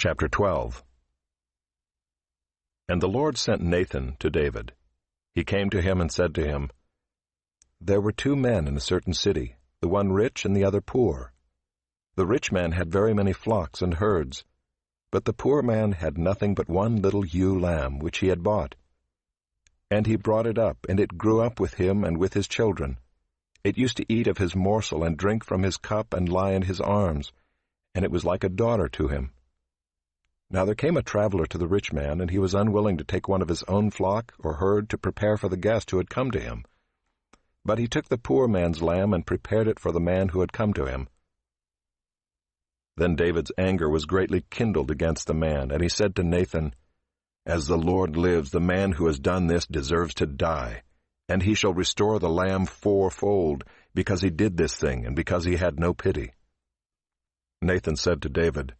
Chapter 12. And the Lord sent Nathan to David. He came to him and said to him, There were 2 men in a certain city, the one rich and the other poor. The rich man had very many flocks and herds, but the poor man had nothing but one little ewe lamb which he had bought. And he brought it up, and it grew up with him and with his children. It used to eat of his morsel and drink from his cup and lie in his arms, and it was like a daughter to him. Now there came a traveler to the rich man, and he was unwilling to take one of his own flock or herd to prepare for the guest who had come to him. But he took the poor man's lamb and prepared it for the man who had come to him. Then David's anger was greatly kindled against the man, and he said to Nathan, As the Lord lives, the man who has done this deserves to die, and he shall restore the lamb 4-fold, because he did this thing, and because he had no pity. Nathan said to David,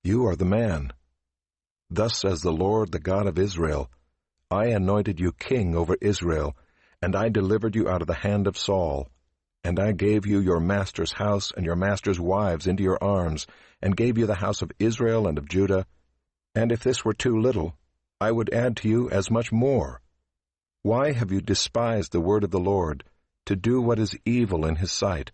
You are the man. Thus says the Lord, the God of Israel, I anointed you king over Israel, and I delivered you out of the hand of Saul. And I gave you your master's house and your master's wives into your arms, and gave you the house of Israel and of Judah. And if this were too little, I would add to you as much more. Why have you despised the word of the Lord, to do what is evil in his sight?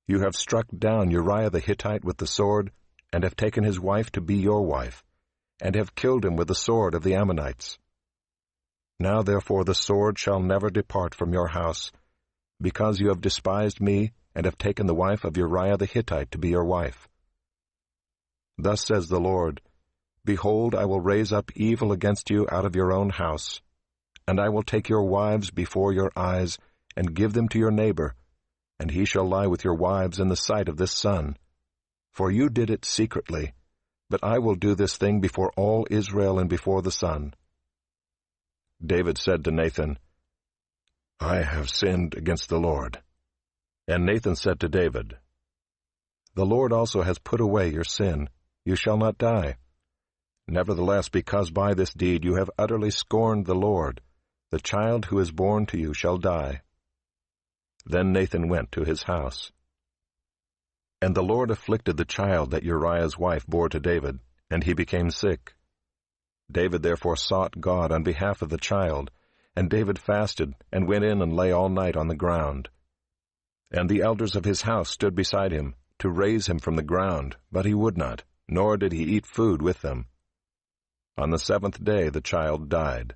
You have struck down Uriah the Hittite with the sword, and have taken his wife to be your wife, and have killed him with the sword of the Ammonites. Now therefore the sword shall never depart from your house, because you have despised me, and have taken the wife of Uriah the Hittite to be your wife. Thus says the Lord, Behold, I will raise up evil against you out of your own house, and I will take your wives before your eyes, and give them to your neighbor, and he shall lie with your wives in the sight of this sun. For you did it secretly, but I will do this thing before all Israel and before the sun. David said to Nathan, I have sinned against the Lord. And Nathan said to David, The Lord also has put away your sin. You shall not die. Nevertheless, because by this deed you have utterly scorned the Lord, the child who is born to you shall die. Then Nathan went to his house. And the Lord afflicted the child that Uriah's wife bore to David, and he became sick. David therefore sought God on behalf of the child, and David fasted, and went in and lay all night on the ground. And the elders of his house stood beside him, to raise him from the ground, but he would not, nor did he eat food with them. On the 7th day the child died.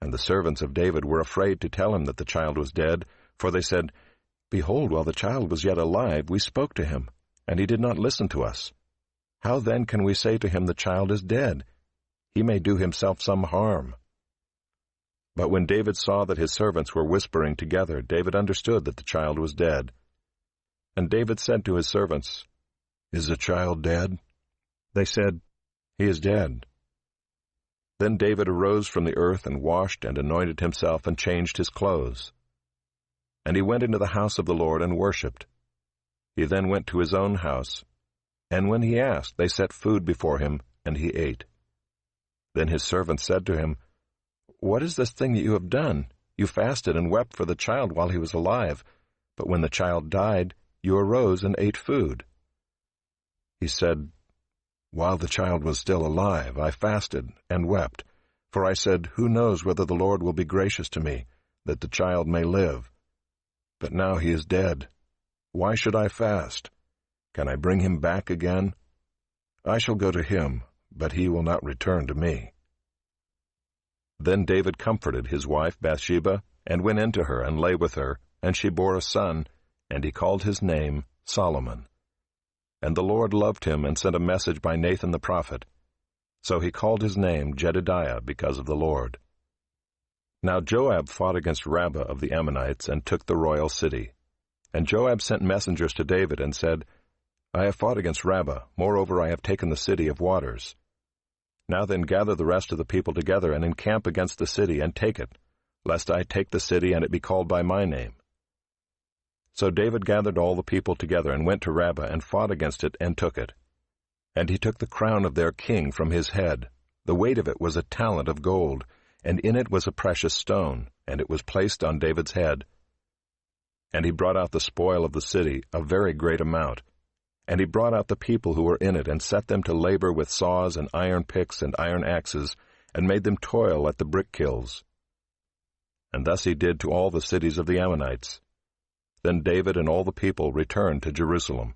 And the servants of David were afraid to tell him that the child was dead, for they said, Behold, while the child was yet alive, we spoke to him, and he did not listen to us. How then can we say to him, The child is dead? He may do himself some harm. But when David saw that his servants were whispering together, David understood that the child was dead. And David said to his servants, Is the child dead? They said, He is dead. Then David arose from the earth and washed and anointed himself and changed his clothes. And he went into the house of the Lord and worshipped. He then went to his own house, and when he asked, they set food before him, and he ate. Then his servants said to him, What is this thing that you have done? You fasted and wept for the child while he was alive, but when the child died, you arose and ate food. He said, While the child was still alive, I fasted and wept, for I said, Who knows whether the Lord will be gracious to me, that the child may live? But now he is dead. Why should I fast? Can I bring him back again? I shall go to him, but he will not return to me. Then David comforted his wife Bathsheba, and went into her, and lay with her, and she bore a son, and he called his name Solomon. And the Lord loved him, and sent a message by Nathan the prophet. So he called his name Jedidiah, because of the Lord. Now Joab fought against Rabbah of the Ammonites, and took the royal city. And Joab sent messengers to David, and said, I have fought against Rabbah, moreover I have taken the city of waters. Now then gather the rest of the people together, and encamp against the city, and take it, lest I take the city, and it be called by my name. So David gathered all the people together, and went to Rabbah, and fought against it, and took it. And he took the crown of their king from his head. The weight of it was a talent of gold, and in it was a precious stone, and it was placed on David's head. And he brought out the spoil of the city, a very great amount. And he brought out the people who were in it, and set them to labor with saws and iron picks and iron axes, and made them toil at the brick kilns. And thus he did to all the cities of the Ammonites. Then David and all the people returned to Jerusalem.